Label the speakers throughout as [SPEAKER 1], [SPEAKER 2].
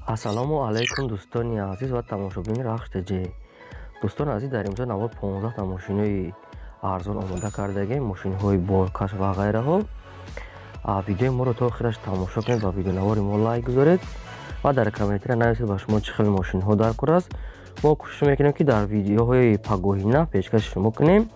[SPEAKER 1] Ассалому алайкум дӯстони азиз ва тамошобини рахштаҷӣ. Дӯстони азиз, дар имрӯз навбар 15та мошинои арзон омода кардагем, мошинҳои боркаш ва ғайраҳо. Видеои моро то охираш тамошо кунед ва видеонавори мо лайк гузоред ва дар комментария нависед ба шумо чӣ хел мошинҳо дар кор аст. Мо кӯшиш мекунем ки дар видеоҳои пагоҳина пешкаши шумо кунем.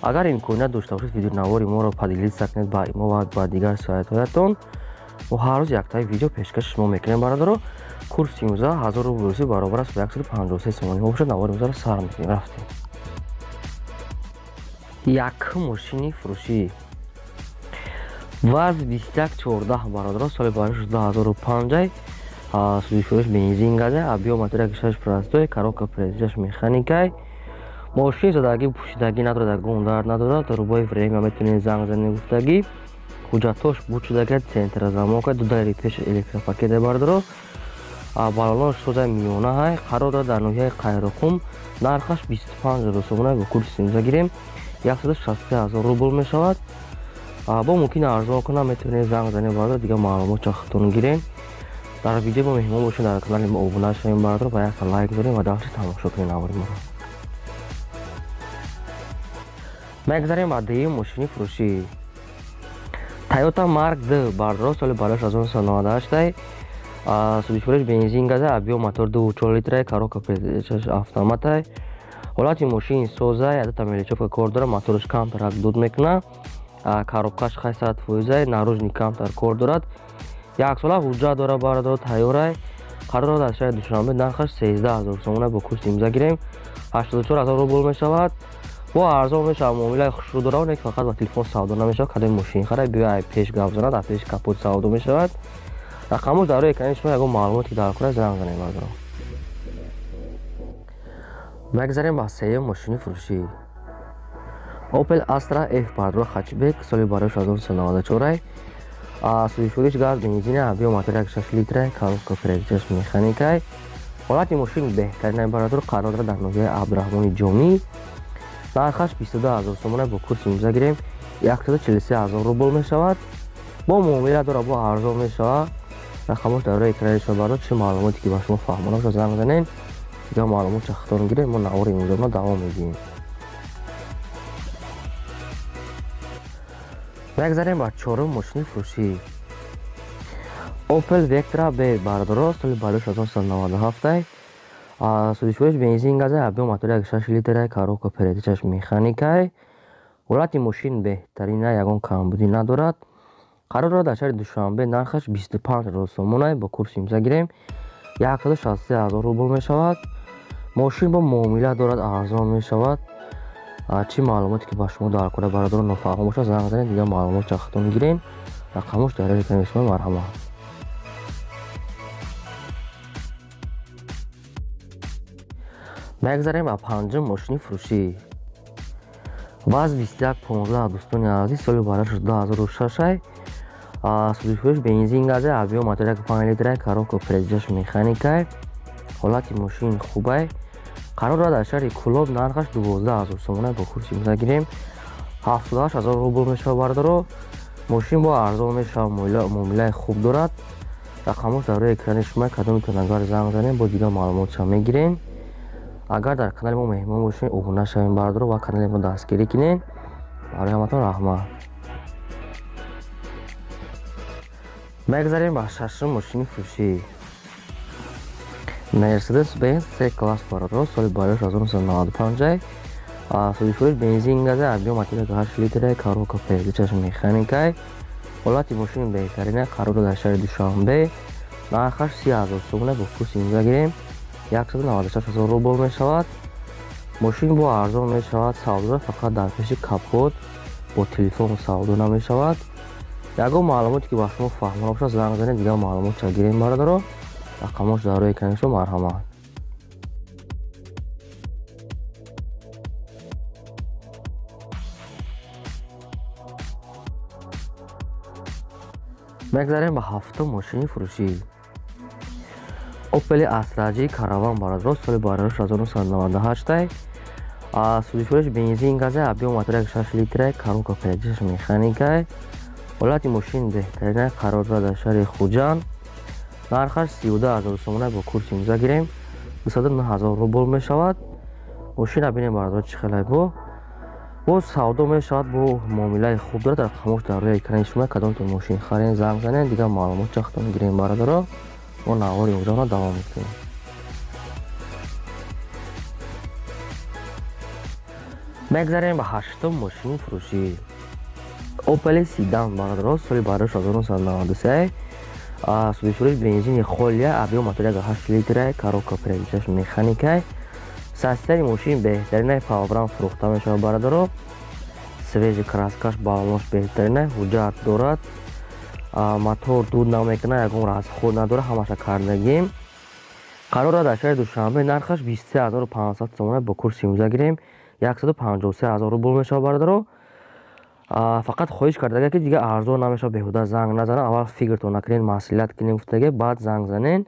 [SPEAKER 1] Агар имконият дошта бошед видеонавори моро падилиста кунед ба мо ва ба дигар сайтҳоятон, мо ҳар рӯз яктаи видео пешкаши шумо мекунем бародаро. Курси имрӯза 1000 рубл рӯзӣ баробар аст ба 153 сомонӣ. Мо бошад навори имрӯзаро сар мекунем. Рафтем. Як мошини фурӯшӣ. ВАЗ 2114 бародаро, соли барош 12005, сӯзишвориш бензин газе, объем мотора 6 простой, коробка передачаш механикай. Мошин задагӣ пӯшидагӣ надорад, гондар надорад, рӯбои время метавонед занг занед гуфтагӣ. Ҳуҷҷатош буд шудагӣ, центразамока, ду дари пеш электропакет бародаро. Баллонош соза миёна ҳай, қарор дорад дар ноҳияи Қайрохум. Нархаш 25000 сомона бо курси имза гирем 163000 рубл мешавад. Бо мумкин арзон кунам метавонед занг занед бародаро, дигар маълумотро худтон гирем. Дар видео мо меҳмон бошед, дар канали мо обуна шавем бародаро, ба якта лайк гузорем ва давши тамошо кунед навори моро. Мегзарем ба дуюм мошини фурӯшӣ. Toyota Mark D бародаро, соли барош 1998, сӯзишвориш бензин газе, объем мотор 2.4 литра, коробка передачаш автоматай. Ҳолати мошин созай, адата меличовка кор дорад, мотораш камтар дуд мекунад, коробкаш хай 100%, наружни камтар кор дорад. Як сола ҳуҷҷат дорад бародаро, тайёрай. Қарор дорад аз шаҳри Душанбе, нархаш 13000 сомона бо курси имза гирем 84000 рубл мешавад. бо арзон мешавад, муомилаи хушрӯ дорад, не фақат ба телефон савдо намешавад. Кадоми мошин харай биёй пеш гап занад, аз пеш капот савдо мешавад. Рақамош дар рӯи экрани шумо ягон маълумоте ки дар кор аст занг занед бародаро. Мегзарем ба сеюм мошини фурӯшӣ. Opel Astra F бародаро, хатчбек, соли барош 1994, сӯзишвориш газ, бензин, объем мотори 6 литра, коробка передачаш механикай. ҳолати мошин беҳтарин бародаро, қарор дорад дар ноҳияи Абдураҳмони Ҷомӣ. Нархаш 22000 сомона бо курси имза гирем 143000 рубл мешавад. бо муомила дорад, бо арзон мешавад. рақамош дар рӯи экрани шумо бародаро, чӣ маълумоте ки ба шумо фаҳмона бошад занг занед, дигар маълумотро худтон гиред. Мо навори имрӯзаро давом медиҳем. мегзарем ба чорум мошини фурӯшӣ. Opel Vectra B бародаро, соли барош 1997, сӯзишвориш бензин газе, объем мотори 6 литра, коробка передачаш механикай. ҳолати мошин беҳтарина, ягон камбудӣ надорад. қарор дорад дар шаҳри Душанбе, нархаш 25000 сомона бо курси имза гирем 163000 рубл мешавад. мошин бо муомила дорад, арзон мешавад. чӣ маълумоте ки ба шумо дар кор бародаро нофаҳмо бошад, занг занед, дигар маълумотро худтон гирем. рақамош дар рӯи экрани шумо. марҳамат. мегзарем ба панҷум мошини фурӯшӣ. ВАЗ 2115 дӯстони азиз, соли барош 2006, сӯзишвориш бензин газе, объем мотори 5 литра, коробка передачаш механикай. ҳолати мошин хубай. қарор дорад дар шаҳри Кӯлоб, нархаш 12000 сомона бо курси имза гирем 78000 рубл мешавад бародаро. мошин бо арзон мешавад, муомилаи хуб дорад. рақамош дар рӯи экрани шумо, кадомитон агар занг занед, бо дигар маълумотшо мегирем. агар дар канали мо меҳмон бошед, обуна шавем бародаро ва канали мо дастгирӣ кунед. барои ҳаматон раҳмат. мегзарем ба шашум мошини фурӯшӣ. Mercedes-Benz C-класс бародаро, соли барош 1995, сӯзишвориш бензин газе, объем мотори 8 литра, коробка передачаш механикай. ҳолати мошин беҳтарина, қарор дорад дар шаҳри Душанбе, нархаш 30000 сомона бо курси имза гирем 196000 рубл мешавад. мошин бо арзон мешавад, савдо фақат дар пеши капот, бо телефон савдо намешавад. ягон маълумоте ки ба шумо фаҳмона бошад, занг занед, дигар маълумотро гирем бародаро. рақамош дар рӯи экрани шумо. марҳамат. мегзарем ба ҳафтум мошини фурӯшӣ. Opel Astra J Caravan бародаро, соли барош 1998, сӯзишвориш бензин газе, объем мотори 6 литра, коробка передачаш механикай. ҳолати мошин беҳтарина, қарор дорад дар шаҳри Хуҷанд. нархаш 12000 сомона бо курси имза гирем 29000 рубл мешавад. мошина бинем бардора чӣ хеле боз савдо мешавад, бо муомилаи хуб дорад. рақамош дар рӯи экрани шумо кадомтон мошин харен занг занед, дигар маълумот чахтон гирем бардоро. мо навори имзоро давом мекунем. мегзарем ба ҳаштум мошини фурӯшӣ. Opel Sedan бардоро соли бардош 1993. Субифурӯш бензини холия, объем мотори 8 литра, коробка передачаш механикай. Састиари мошин беҳтаринай фавран фурӯхта мешавад бардоро. свежи краскаш балонош беҳтаринай, ҳуҷҷат дорад. мотор дуд намекунад, ягон расход надорад, ҳамаша кардагим. қарора дар шаҳри душанбе нархаш 23500 сомона бо курси имза гирем 153000 рубл мешавад бардоро. фақат хоҳиш кардага ки дигар арзон намешавад, беҳуда занг назанед. аввал фикртон накунед, маслиҳат кунед, гуфтага баъд занг занед.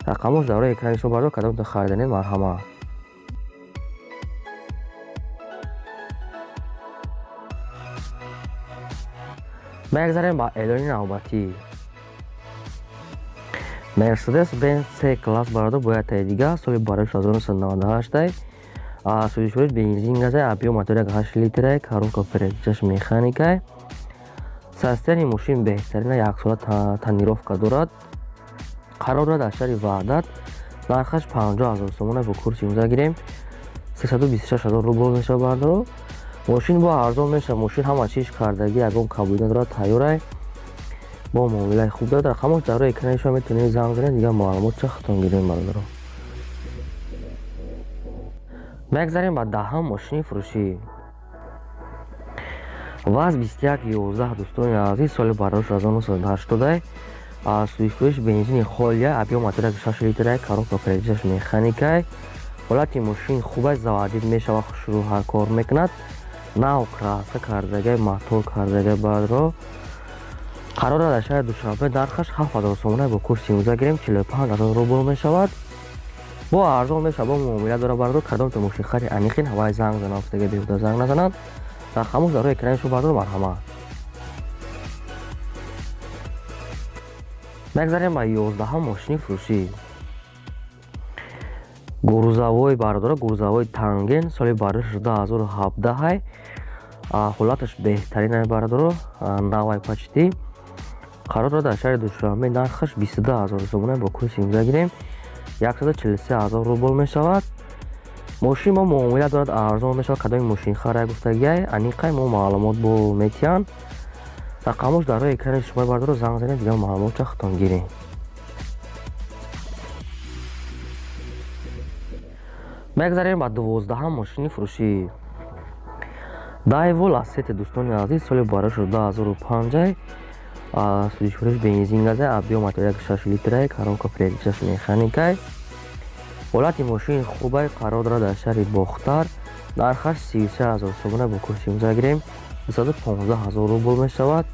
[SPEAKER 1] рақамош дар рӯи экрани шумо бардоро, кадомтон хариданед, марҳамат. мегзарем ба эълони навбатӣ. Mercedes-Benz C-класс бардор бо ятаи дига соли бардош 1998. субифурӯш бензин газай, объем мотори 8 литра, коробка передачаш механикай. састиари мошин беҳтарина, 1 сола тонировка дорад. қарор дорад дар шаҳри ваҳдат. нархаш 50000 сомона бо курси имза гирем 326000 рубл мешавад бардоро. мошин бо арзон мешавад, мошин ҳама чиз кардагӣ, ягон кабули надорад, тайёрай, бо муомилаи хуб дорад. рақамош дар рӯи экрани шумо метавонед занг занед, дигар маълумот чахтон гирем бардоро. мегзарем ба 10-ум мошини фурӯшӣ. ВАЗ-2111 дӯстони азиз, соли бардош 1980. субифурӯш бензини холия, объем мотори 6 литра, коробка передачаш механикай. ҳолати мошин хуб аст, заводид мешавад, шурӯҳа кор мекунад. нав краска кардагай, мотор кардагай бардоро. қарор дар шаҳри душанбе нархаш 7000 сомона бо курси имза гирем 45000 рубл мешавад. бо арзон мешавад, бо муомила дорад бардор. кадомтон мошин хари аниқин, ҳавай занг занад, гуфтага беҳуда занг назанад. рақамош дар рӯи экрани шумо бардор, марҳамат. мегзарем ба 11-ум мошини фурӯшӣ. грузовой бардора, грузовой танген, соли бардош 2017. ҳолаташ беҳтарин бардоро, навай почти. қарор дорад дар шаҳри душанбе, нархаш 22000 сомона бо курси имза гирем 143000 рубл мешавад. мошин мо муомила дорад, арзон мешавад. кадоми мошин харай гуфтагиай, аниқай мо маълумот бо метиҳанд. рақамош дар рӯи экрани шумо бардоро, занг занед, дигар маълумот чахтон гирем. мегзарем ба 12-ум мошини фурӯшӣ. Daewoo Lacetti дӯстони азиз, соли бардош 2005. субифурӯш бензин газай, объем мотори 6 литра, коробка передачаш механикай. ҳолати мошин хубай, қарор дорад дар шаҳри бохтар. нархаш 33000 сомона бо курси имза гирем 215000 рубл мешавад.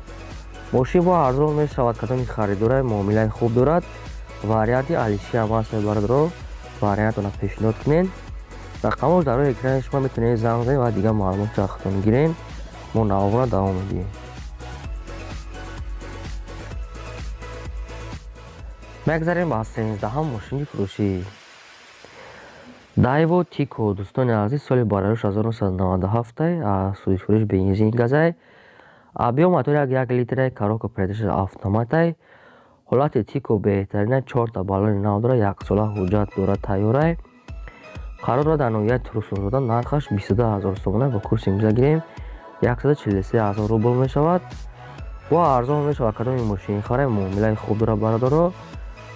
[SPEAKER 1] мошин бо арзон мешавад, кадоми харидорай, муомилаи хуб дорад. варианти алишия ҳам аст бардоро, вариантона пешниҳод кунед. рақамош дар рӯи экрани шумо метавонед занг занед ва дигар маълумот чахтон гирем. мо навора давом медиҳем. мегзарем ба 13-ум мошини фурӯшӣ. Daewoo Tico дӯстони азиз, соли бардош 1997. субифурӯш бензин газай, объем мотори 1 литра, коробка передачаш автоматай. ҳолати Tico беҳтарина, 4 та балони нав дорад, 1 сола ҳуҷҷат дорад, тайёрай. қарор дорад дар ноҳияи туркманистон, нархаш 22000 сомона бо курси имза гирем 143000 рубл мешавад. бо арзон мешавад, кадоми мошин харай, муомилаи хуб дорад бардоро.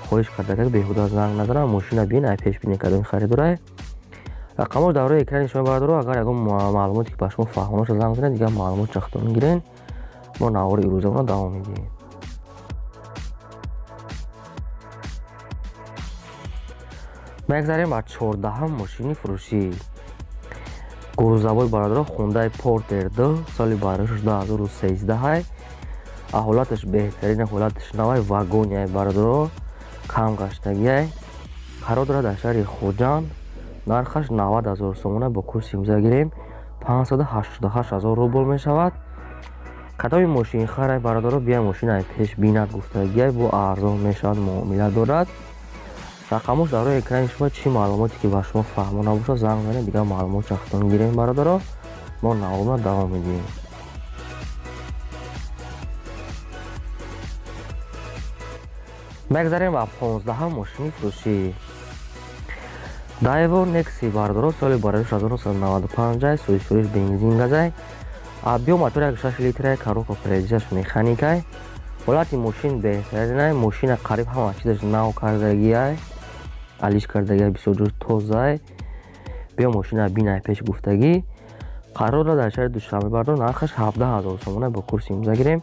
[SPEAKER 1] хоҳиш кардага беҳуда занг назанад, мошина бинай, пеш бинед кадоми харидорай. рақамош дар рӯи экрани шумо бардоро. агар ягон маълумоте ки ба шумо фаҳмо шуд, занг занед, дигар маълумот чахтон гирен. мо навори ирӯзаро давом медиҳем. мегзарем ба 14-ум мошини фурӯшӣ. грузовой бардоро, Hyundai Porter 2, соли бардош 2013. ҳолаташ беҳтарина, ҳолаташ навай, вагоняй бардоро, кам гаштагиай. қарор дорад дар шаҳри Хоҷанд. нархаш 90000 сомона бо курси имза гирем 588000 рубл мешавад. кадоми мошинхаре бародаро бия мошинае пеш бинад гуфтагиай бо арзон мешавад муомила дорад. рақамош дар рӯи экрани шумо чӣ маълумоте ки ба шумо фаҳмо набошад занг занед дигар маълумот шахтон гирем бародаро. мо навбат давом медиҳем. мегзарем ба 15 мошини фурӯшӣ. Daewoo Nexi бародаро соли бароиш 1995 сӯзишвориш бензин газай абиё мотори 6 литраи коробка передачаш механикай. ҳолати мошин беҳтаринай. мошина қариб ҳама чизаш нав кардагиай. алиш кардагиай бисёр ҷо тозай. биё мошина бинай пеш гуфтагӣ. қарор дар шаҳри Душанбе бардор нархаш 17000 сомона бо курси имза гирем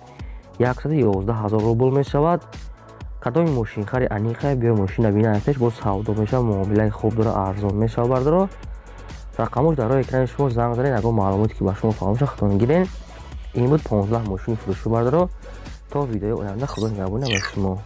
[SPEAKER 1] 111000 рубл мешавад. кадоми мошинхари аниқай биё мошина бинай пеш боз савдо мешавад муомилаи хуб дора арзон мешавад бардаро. рақамош дар рӯи экрани шумо занг занед ягон маълумоте ки ба шумо фаҳмоша хатон гирен. ин буд 15 мошини фурӯшӣ бардаро. то видеои оянда худо нигаҳбон ба шумо.